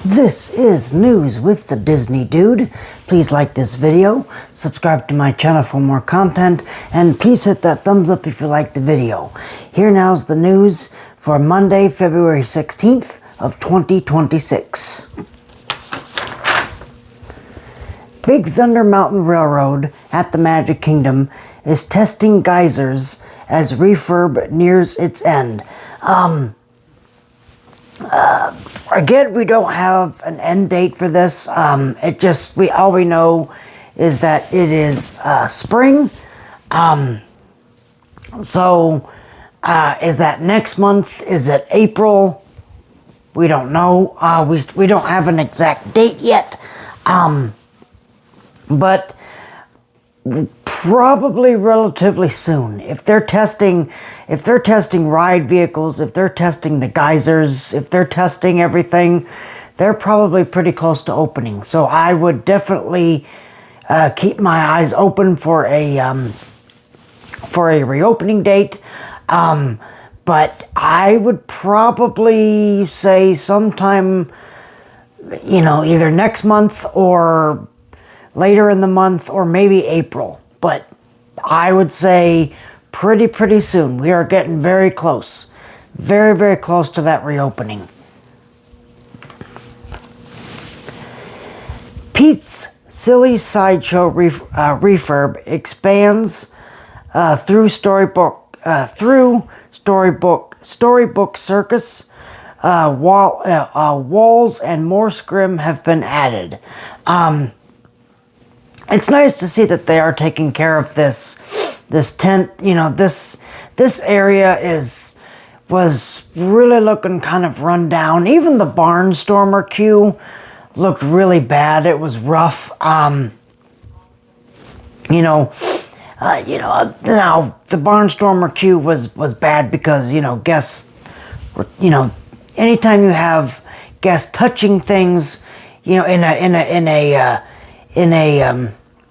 This is News with the Disney Dude. Please like this video, subscribe to my channel for more content, and please hit that thumbs up if you like the video. Here now's the news for Monday, February 16th of 2026. Big Thunder Mountain Railroad at the Magic Kingdom is testing geysers as refurb nears its end. Again, we don't have an end date for this. All we know is that it is spring. Is that next month? Is it April? We don't know. We don't have an exact date yet. But probably relatively soon. If they're testing ride vehicles, if they're testing the geysers, if they're testing everything, they're probably pretty close to opening. So I would definitely keep my eyes open for a reopening date. But I would probably say sometime, either next month or later in the month, or maybe April. But I would say pretty soon. We are getting very close. Very close to that reopening. Pete's Silly Sideshow refurb expands through Storybook Circus. Walls and more scrim have been added. It's nice to see that they are taking care of this tent. This area was really looking kind of run down. Even the Barnstormer queue looked really bad. It was rough. Now the Barnstormer queue was bad because guests were, anytime you have guests touching things,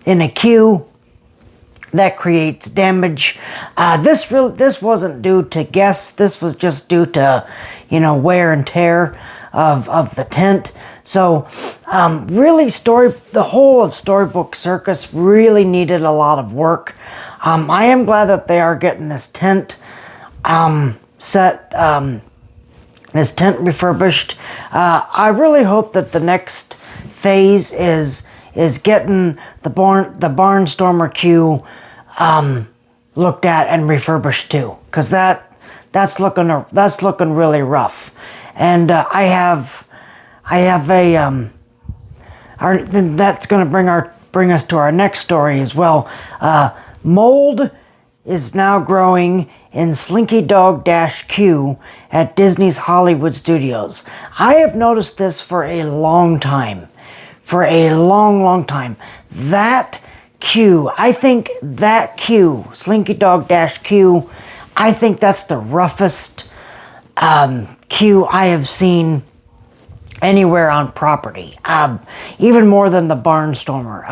in a queue, that creates damage. This wasn't due to guests. This was just due to wear and tear of the tent. So really the whole of Storybook Circus really needed a lot of work. I am glad that they are getting this tent this tent refurbished. I really hope that the next phase is getting the Barnstormer queue looked at and refurbished too, because that's looking really rough. And that's going to bring us to our next story as well. Mold is now growing in Slinky Dog Dash Queue at Disney's Hollywood Studios. I have noticed this for a long time. For a long time. That queue, Slinky Dog Dash Queue, I think that's the roughest queue I have seen anywhere on property. Even more than the Barnstormer.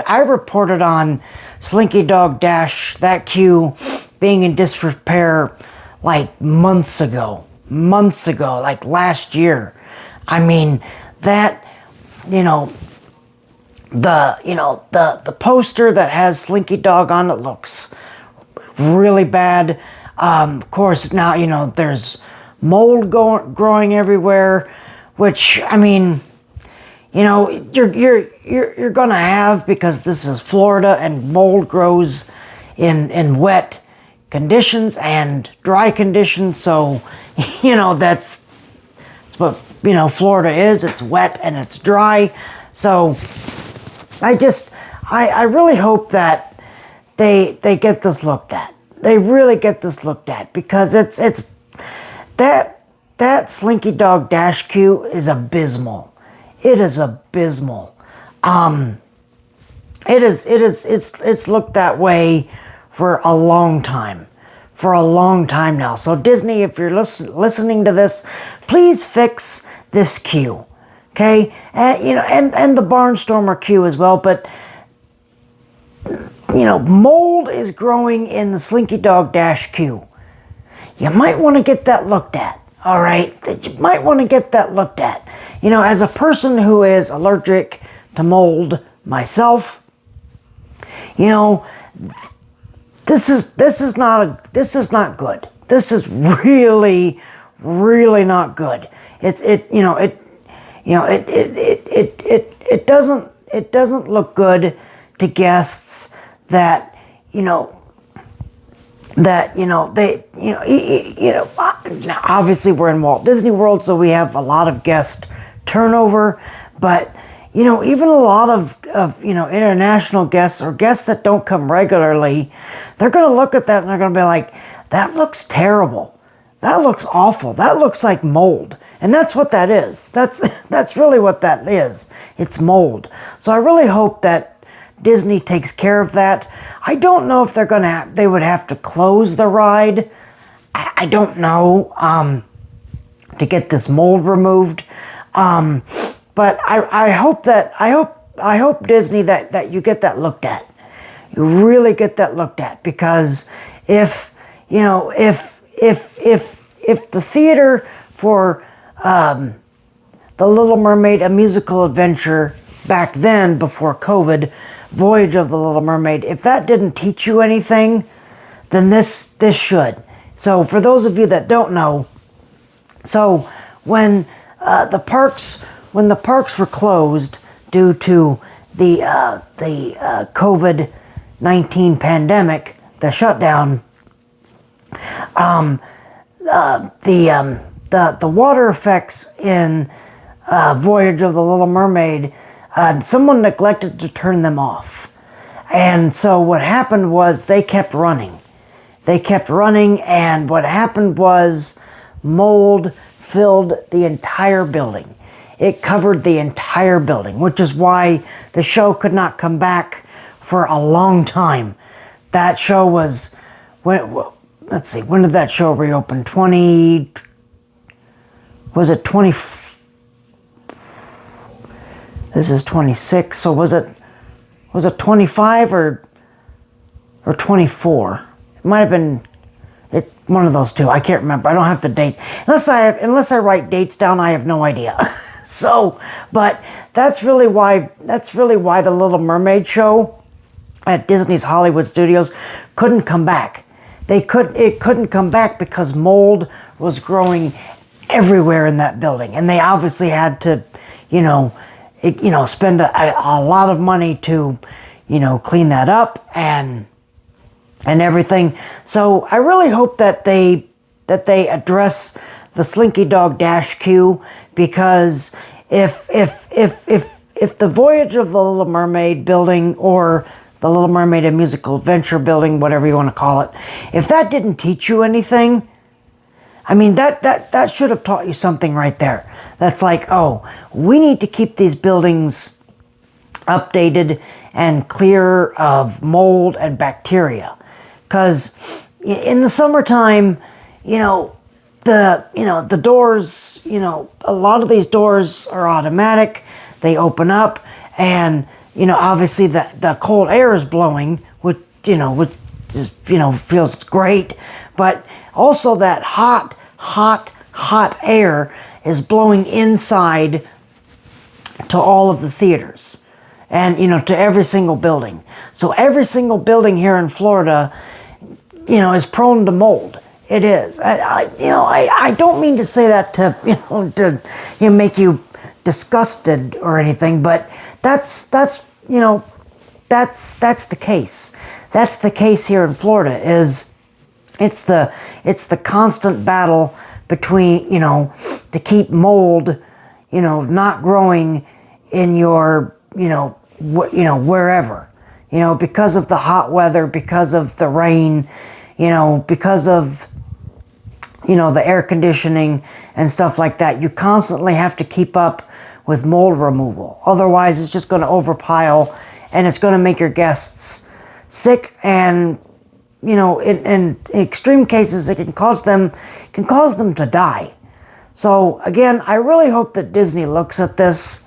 I reported on Slinky Dog Dash, that queue being in disrepair like months ago, like last year. That, the poster that has Slinky Dog on it looks really bad. Of course, now, there's mold growing everywhere, which, you're gonna have, because this is Florida and mold grows in wet conditions and dry conditions. So, that's what Florida is. It's wet and it's dry. So I really hope that they get this looked at. They really get this looked at, because it's that Slinky Dog Dash queue is abysmal. It is abysmal. It's looked that way for a long time. For a long time now. So Disney, if you're listening to this, please fix this queue. Okay? And the Barnstormer queue as well. But mold is growing in the Slinky Dog Dash queue. You might want to get that looked at. all right, that you might want to get that looked at. You know, as a person who is allergic to mold myself, you know, this is not good. This is really, really not good. It doesn't look good to guests that obviously we're in Walt Disney World, so we have a lot of guest turnover, but even a lot of international guests or guests that don't come regularly, they're going to look at that and they're going to be like, that looks terrible. That looks awful. That looks like mold. And that's what that is. That's really what that is. It's mold. So I really hope that Disney takes care of that. I don't know if they would have to close the ride. I don't know, to get this mold removed. But I hope Disney that you get that looked at. You really get that looked at, because if the theater for The Little Mermaid, A Musical Adventure, back then before COVID, Voyage of the Little Mermaid, if that didn't teach you anything, then this should. So for those of you that don't know, so when the parks were closed due to the COVID-19 pandemic, the shutdown, the water effects in Voyage of the Little Mermaid, someone neglected to turn them off. And so what happened was they kept running. And what happened was mold filled the entire building. It covered the entire building, which is why the show could not come back for a long time. That show was, let's see, when did that show reopen? Was it 20? This is 26, so was it 25 or 24? It might have been one of those two. I can't remember. I don't have the dates. Unless I write dates down, I have no idea. So, but that's really why the Little Mermaid show at Disney's Hollywood Studios couldn't come back. It couldn't come back because mold was growing everywhere in that building, and they obviously had to, spend a lot of money to, clean that up and everything. So I really hope that they address the Slinky Dog Dash Queue, because if the Voyage of the Little Mermaid building, or the Little Mermaid A Musical Adventure building, whatever you want to call it, if that didn't teach you anything, I mean, that should have taught you something right there. That's like, oh, we need to keep these buildings updated and clear of mold and bacteria. Because in the summertime, the doors, a lot of these doors are automatic. They open up, and, obviously the cold air is blowing, which just, feels great. But also that hot air is blowing inside to all of the theaters, and, to every single building. So every single building here in Florida, is prone to mold. It is. I don't mean to say that to make you disgusted or anything, but that's the case. That's the case here in Florida. It's the constant battle between, to keep mold, not growing in your, wherever, because of the hot weather, because of the rain, because of, the air conditioning and stuff like that. You constantly have to keep up with mold removal. Otherwise, it's just going to overpile, and it's going to make your guests sick, and, in extreme cases, it can cause them to die. So again, I really hope that Disney looks at this.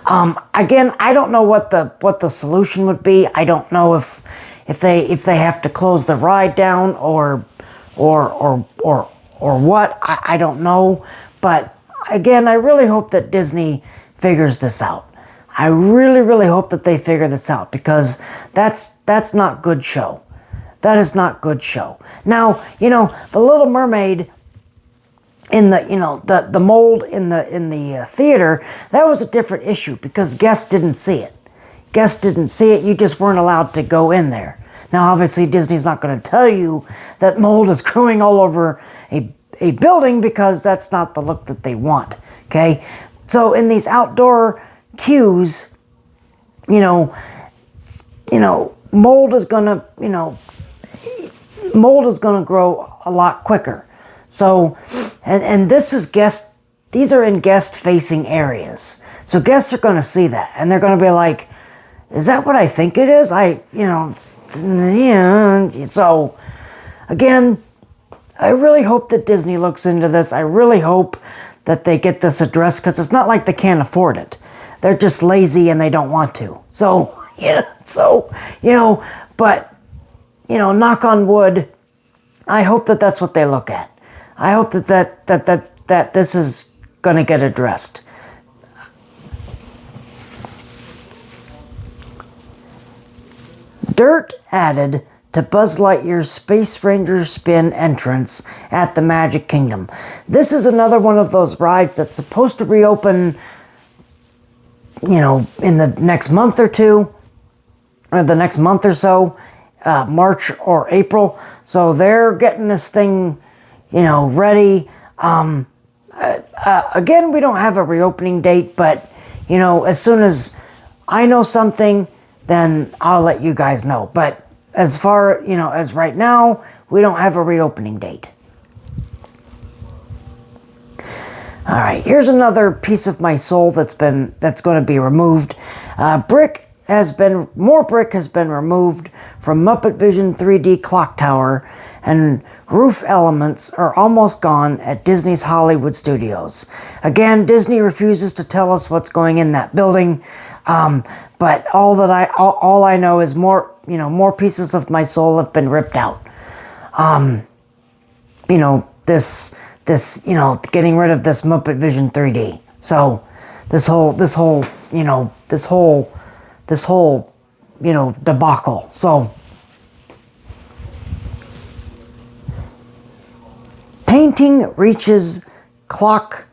Again, I don't know what the solution would be. I don't know if they have to close the ride down or or what. I don't know. But again, I really hope that Disney figures this out. I really, really hope that they figure this out, because that's not good show. That is not good show. Now, you know, the Little Mermaid in the, you know, the mold in the theater, that was a different issue because guests didn't see it. Guests didn't see it. You just weren't allowed to go in there. Now, obviously, Disney's not going to tell you that mold is growing all over a building, because that's not the look that they want. Okay, so in these outdoor queues, you know, mold is gonna, grow a lot quicker. So, and this is these are in guest-facing areas. So guests are gonna see that, and they're gonna be like, is that what I think it is? Yeah. So, again, I really hope that Disney looks into this. I really hope that they get this addressed, because it's not like they can't afford it. They're just lazy and they don't want to. So, but, knock on wood, I hope that that's what they look at. I hope that this is going to get addressed. Dirt added to Buzz Lightyear's Space Ranger Spin entrance at the Magic Kingdom. This is another one of those rides that's supposed to reopen, in the next month or two, or the next month or so, March or April. So they're getting this thing, ready. Again, we don't have a reopening date, but, as soon as I know something, then I'll let you guys know. But as far, as right now, we don't have a reopening date. All right, here's another piece of my soul that's going to be removed. More brick has been removed from Muppet Vision 3D Clock Tower, and roof elements are almost gone at Disney's Hollywood Studios. Again, Disney refuses to tell us what's going in that building. But all I know is more pieces of my soul have been ripped out. This getting rid of this Muppet Vision 3D. So this whole debacle. So painting reaches clock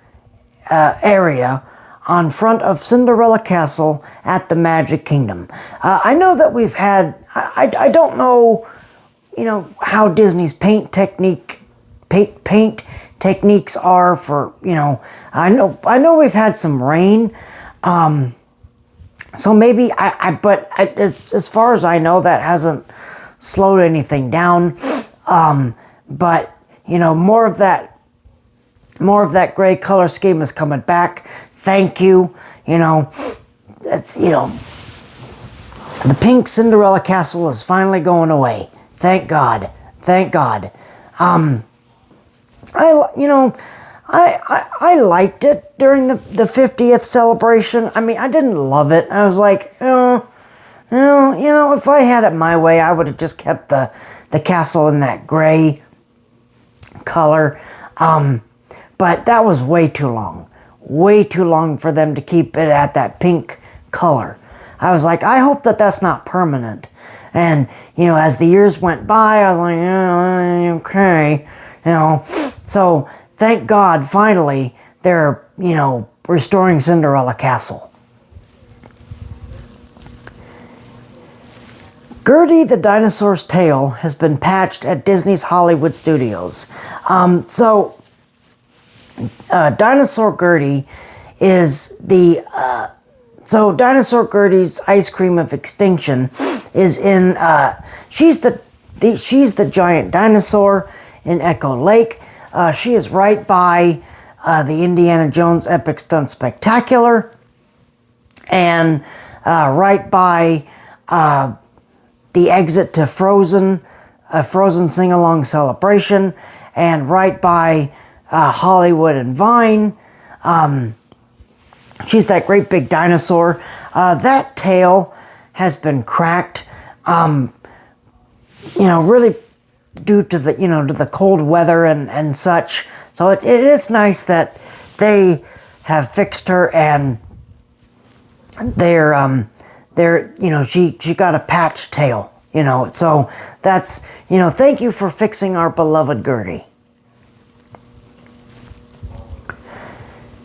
area on front of Cinderella Castle at the Magic Kingdom. I know that we've had, I don't know, how Disney's paint techniques are for, I know we've had some rain, so maybe, but as far as I know, that hasn't slowed anything down, but, more of that gray color scheme is coming back. Thank you. That's, the pink Cinderella Castle is finally going away. Thank God. Thank God. I liked it during the 50th celebration. I mean, I didn't love it. I was like, if I had it my way, I would have just kept the castle in that gray color. But that was way too long. Way too long for them to keep it at that pink color. I was like, I hope that that's not permanent. And, as the years went by, I was like, okay, So, thank God, finally, they're, restoring Cinderella Castle. Gertie the dinosaur's tail has been patched at Disney's Hollywood Studios. Dinosaur Gertie is Dinosaur Gertie's ice cream of extinction is in, she's the giant dinosaur in Echo Lake. She is right by the Indiana Jones Epic Stunt Spectacular, and right by the exit to Frozen, a Frozen sing-along celebration, and right by Hollywood and Vine. She's that great big dinosaur. That tail has been cracked. Really due to the, to the cold weather and such. So it is nice that they have fixed her, and she got a patch tail, so that's, thank you for fixing our beloved Gertie.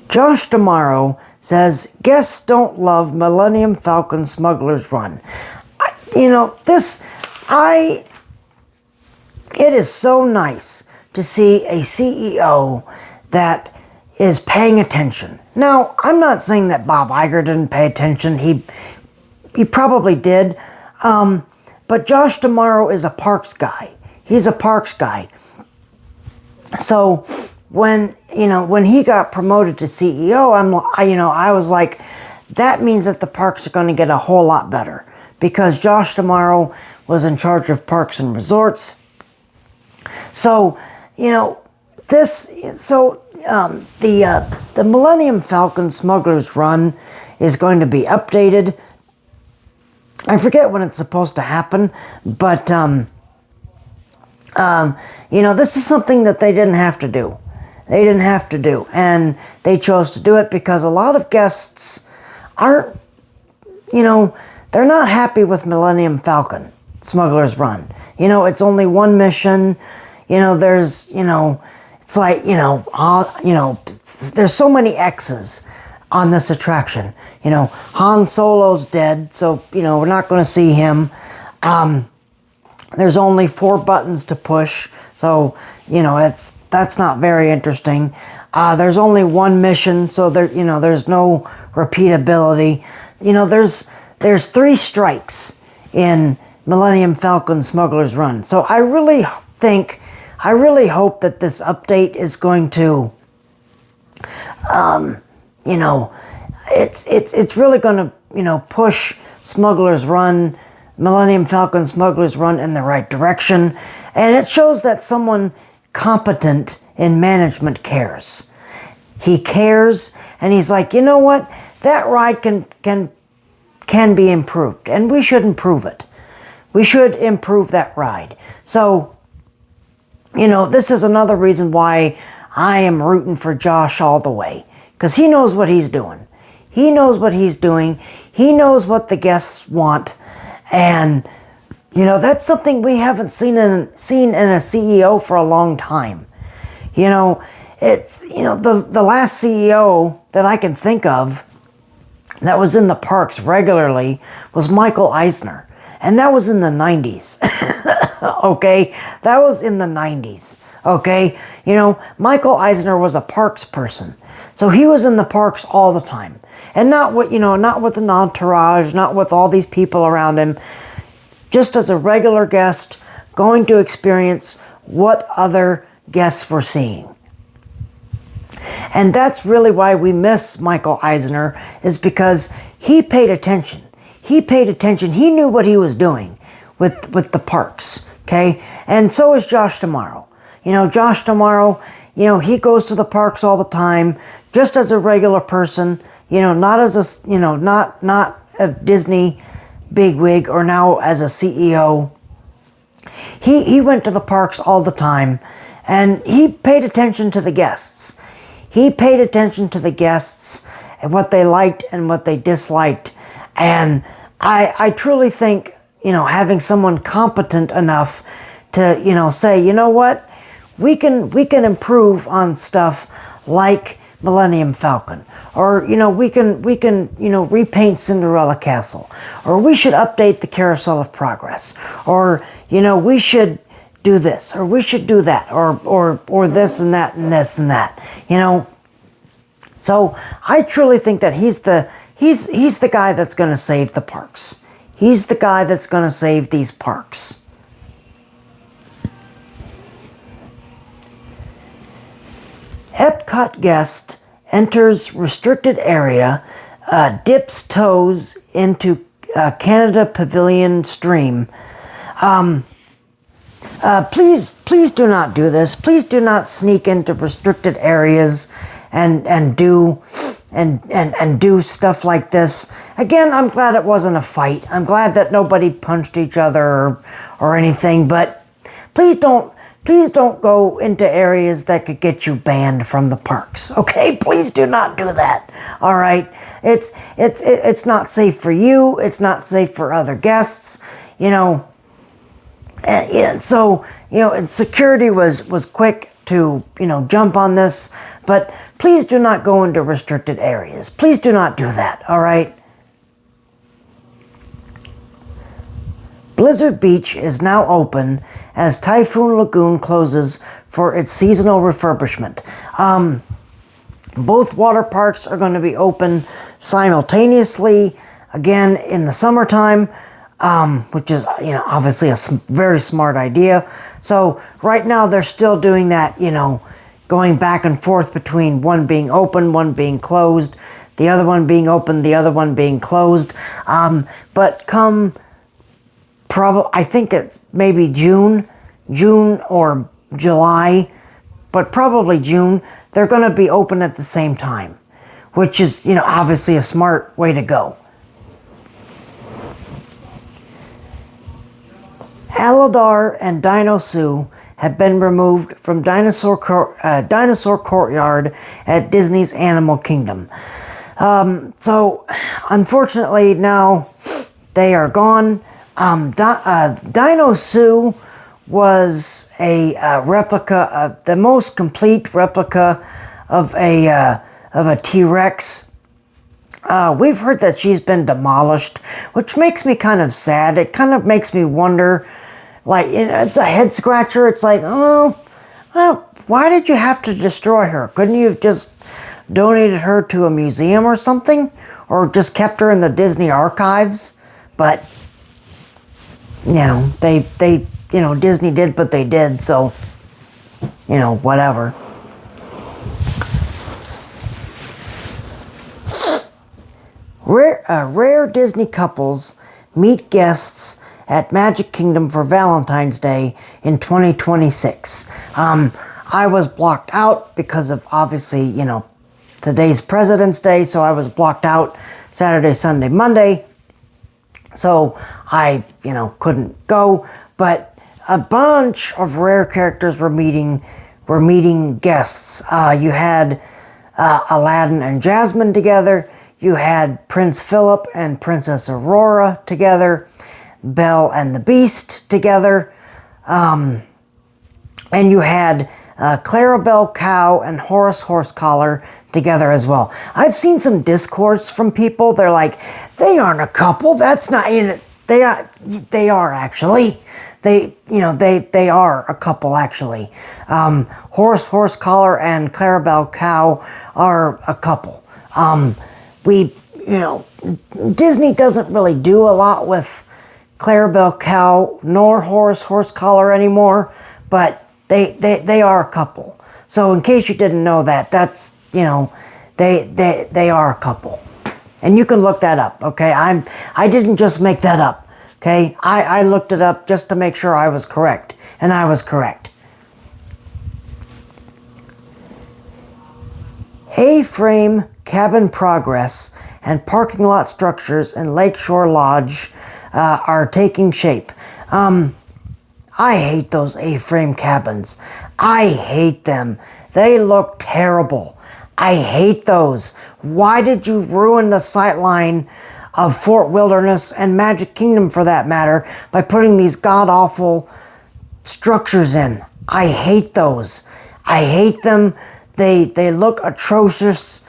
Josh Tomorrow says, guests don't love Millennium Falcon Smuggler's Run. It is so nice to see a CEO that is paying attention. Now, I'm not saying that Bob Iger didn't pay attention. He probably did. But Josh Tomorrow is a parks guy. He's a parks guy. So when he got promoted to CEO, I was like, that means that the parks are going to get a whole lot better, because Josh Tomorrow was in charge of parks and resorts. So, the Millennium Falcon Smuggler's Run is going to be updated. I forget when it's supposed to happen, but this is something that they didn't have to do. They didn't have to do, and they chose to do it because a lot of guests aren't, they're not happy with Millennium Falcon Smuggler's Run. It's only one mission. There's, it's like, there's so many X's on this attraction. Han Solo's dead, so, we're not going to see him. There's only 4 buttons to push, so, that's not very interesting. There's only one mission, so there's no repeatability. There's 3 strikes in Millennium Falcon Smuggler's Run. So I really hope that this update is going to, it's really going to, push Millennium Falcon Smuggler's Run in the right direction. And it shows that someone competent in management cares. He cares, and he's like, you know what? That ride can be improved, and we should improve it. We should improve that ride. So, this is another reason why I am rooting for Josh all the way, because he knows what he's doing. He knows what he's doing. He knows what the guests want, and that's something we haven't seen in a CEO for a long time. It's the last CEO that I can think of that was in the parks regularly was Michael Eisner. And that was in the 90s. Okay? That was in the 90s. Okay? Michael Eisner was a parks person. So he was in the parks all the time. And not with an entourage, not with all these people around him. Just as a regular guest, going to experience what other guests were seeing. And that's really why we miss Michael Eisner, is because he paid attention. He paid attention. He knew what he was doing with the parks, okay? And so is Josh Tomorrow. Josh Tomorrow, he goes to the parks all the time, just as a regular person, not as a, not a Disney bigwig or now as a CEO. He went to the parks all the time, and he paid attention to the guests. He paid attention to the guests and what they liked and what they disliked. And I truly think, having someone competent enough to, say, you know what, we can improve on stuff like Millennium Falcon, or we can repaint Cinderella Castle, or we should update the Carousel of Progress, or we should do this, or we should do that, or this and that and this and that, So I truly think that he's the guy that's going to save the parks. He's the guy that's going to save these parks. Epcot guest enters restricted area, dips toes into Canada Pavilion stream. Please do not do this. Please do not sneak into restricted areas and do stuff like this. Again, I'm glad it wasn't a fight. I'm glad that nobody punched each other or anything, but please don't go into areas that could get you banned from the parks. Okay, please do not do that. All right, it's not safe for you. It's not safe for other guests. You know, so and security was quick to jump on this, but please do not go into restricted areas. Please do not do that. All right. Blizzard Beach is now open as Typhoon Lagoon closes for its seasonal refurbishment. Both water parks are going to be open simultaneously again in the summertime, which is obviously a very smart idea. So right now they're still doing that, going back and forth between one being open, one being closed, the other one being open, the other one being closed. But come I think it's maybe June or July, but probably June, they're going to be open at the same time, which is, obviously a smart way to go. Aladar and Dino Zoo have been removed from Dinosaur Courtyard at Disney's Animal Kingdom. So, unfortunately, now they are gone. Dino Zoo was a replica, the most complete replica of a T-Rex. We've heard that she's been demolished, which makes me kind of sad. It kind of makes me wonder, like, it's a head scratcher. It's like, oh, well, why did you have to destroy her? Couldn't you have just donated her to a museum or something? Or just kept her in the Disney archives? But they Disney did what they did, so whatever. Rare Disney couples meet guests at Magic Kingdom for Valentine's Day in 2026. I was blocked out because of, obviously, today's President's Day, so I was blocked out Saturday, Sunday, Monday. So I, couldn't go, but a bunch of rare characters were meeting guests. You had Aladdin and Jasmine together. You had Prince Philip and Princess Aurora together. Belle and the Beast together. And you had Clarabelle Cow and Horace Horsecollar together as well. I've seen some discourse from people. They're like, they aren't a couple. That's not, they are actually. They are a couple actually. Horace Horsecollar and Clarabelle Cow are a couple. Disney doesn't really do a lot with Clarabelle Cow nor Horace Horsecollar anymore, but they are a couple. So in case you didn't know that, that's, they are a couple. And you can look that up, okay? I didn't just make that up, okay? I looked it up just to make sure I was correct, and I was correct. A-frame cabin progress and parking lot structures in Lakeshore Lodge are taking shape. I hate those A-frame cabins. I hate them. They look terrible. I hate those. Why did you ruin the sightline of Fort Wilderness and Magic Kingdom, for that matter, by putting these god-awful structures in? I hate those. I hate them. They look atrocious.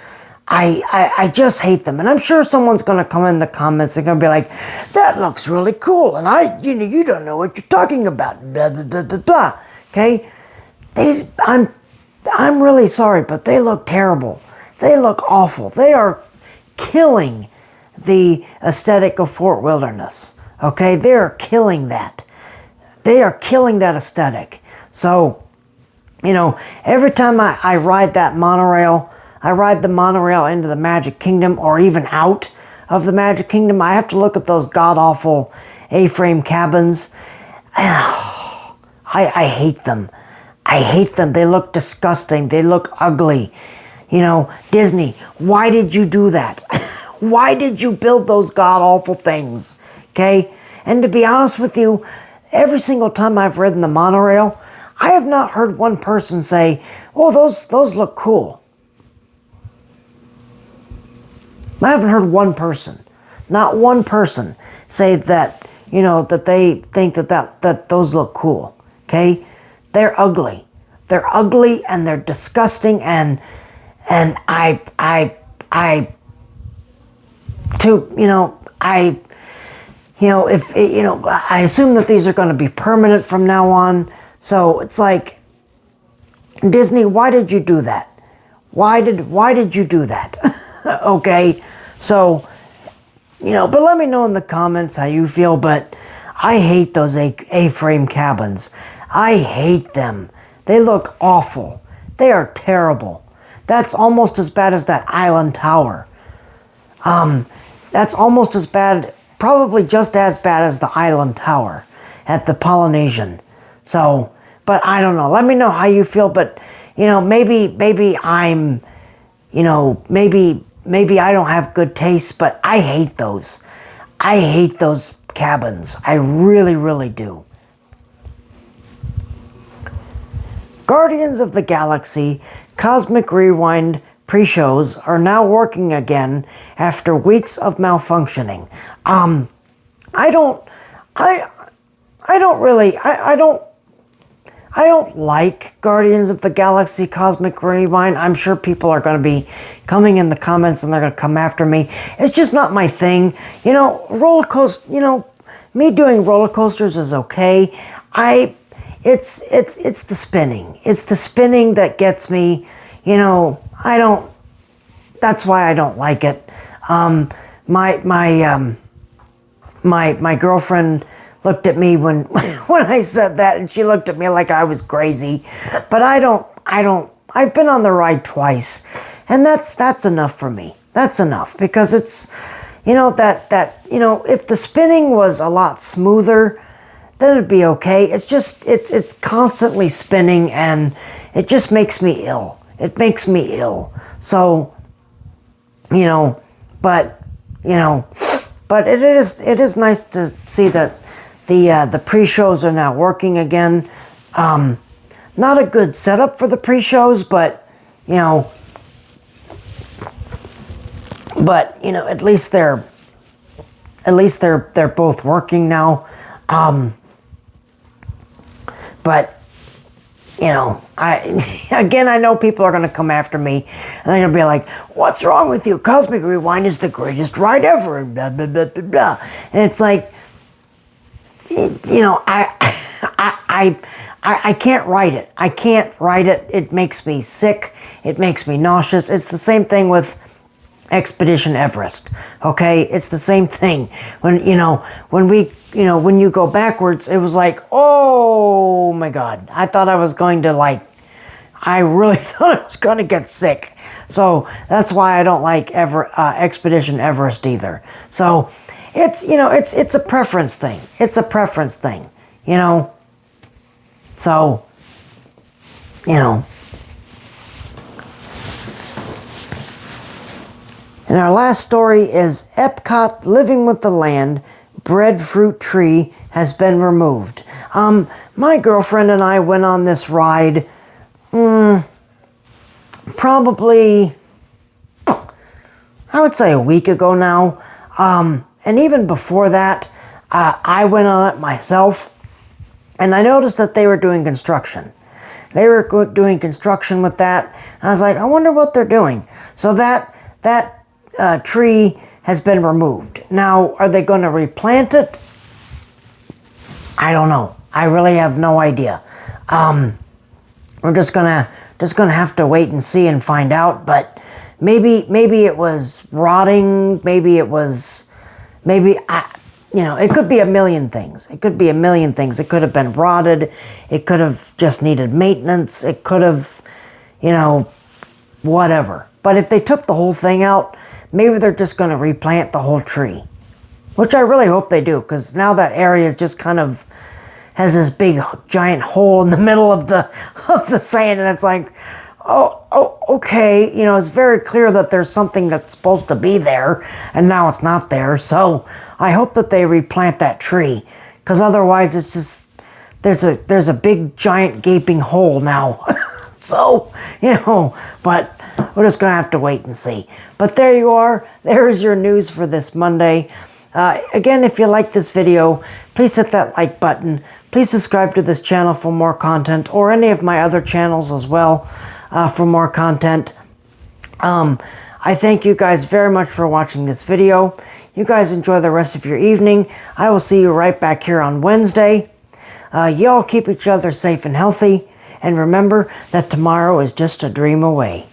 I just hate them. And I'm sure someone's going to come in the comments and going to be like, that looks really cool. And you don't know what you're talking about. Blah, blah, blah, blah, blah. Okay? I'm really sorry, but they look terrible. They look awful. They are killing the aesthetic of Fort Wilderness. Okay? They are killing that. They are killing that aesthetic. So, every time I ride that monorail, I ride the monorail into the Magic Kingdom or even out of the Magic Kingdom, I have to look at those god-awful A-frame cabins. I hate them. I hate them. They look disgusting. They look ugly. Disney, why did you do that? Why did you build those god-awful things? Okay? And to be honest with you, every single time I've ridden the monorail, I have not heard one person say, oh, those look cool. I haven't heard one person, not one person, say that, you know, that they think that those look cool. Okay? They're ugly. They're ugly and they're disgusting, and I assume that these are going to be permanent from now on. So it's like, Disney, why did you do that? Why did you do that? Okay, so, you know, but let me know in the comments how you feel. But I hate those A-frame cabins. I hate them. They look awful. They are terrible. That's almost as bad as that island tower. That's almost as bad, probably just as bad as the island tower at the Polynesian. So, but I don't know. Let me know how you feel. But, you know, maybe I'm, you know, maybe I don't have good taste, but I hate those. I hate those cabins. I really, really do. Guardians of the Galaxy Cosmic Rewind pre-shows are now working again after weeks of malfunctioning. I don't like Guardians of the Galaxy Cosmic Rewind. I'm sure people are going to be coming in the comments and they're going to come after me. It's just not my thing. You know, me doing roller coasters is okay. It's the spinning. It's the spinning that gets me. You know, that's why I don't like it. My girlfriend looked at me when I said that, and she looked at me like I was crazy. But I've been on the ride twice, and that's enough for me. That's enough, because it's, you know, if the spinning was a lot smoother, then it'd be okay. It's just, it's constantly spinning, and it just makes me ill. It makes me ill. So, you know, but it is nice to see that the pre-shows are now working again. Not a good setup for the pre-shows, but you know, at least they're both working now. But you know, I know people are going to come after me, and they're going to be like, what's wrong with you? Cosmic Rewind is the greatest ride ever, and blah, blah, blah, blah, blah. And it's like, you know, I can't ride it. I can't ride it. It makes me sick. It makes me nauseous. It's the same thing with Expedition Everest. Okay? It's the same thing. When you go backwards, it was like, oh my God. I thought I was going to I really thought I was going to get sick. So that's why I don't like Expedition Everest either. So it's, you know, it's a preference thing. It's a preference thing, you know. So, you know. And our last story is Epcot Living with the Land breadfruit tree has been removed. My girlfriend and I went on this ride probably, I would say, a week ago now. And even before that, I went on it myself, and I noticed that they were doing construction. They were doing construction with that, and I was like, I wonder what they're doing. So that tree has been removed. Now, are they going to replant it? I don't know. I really have no idea. We're just gonna have to wait and see and find out. But maybe it was rotting. It could be a million things. It could be a million things. It could have been rotted. It could have just needed maintenance. It could have, you know, whatever. But if they took the whole thing out, maybe they're just going to replant the whole tree, which I really hope they do, because now that area is just kind of has this big giant hole in the middle of the sand, and it's like, oh, okay, you know, it's very clear that there's something that's supposed to be there, and now it's not there. So I hope that they replant that tree, Because otherwise it's just, there's a big giant gaping hole now. So, you know, but we're just going to have to wait and see. But there you are. There's your news for this Monday. Again, if you like this video, please hit that like button. Please subscribe to this channel for more content, or any of my other channels as well for more content. I thank you guys very much for watching this video. You guys enjoy the rest of your evening. I will see you right back here on Wednesday. Y'all keep each other safe and healthy. And remember that tomorrow is just a dream away.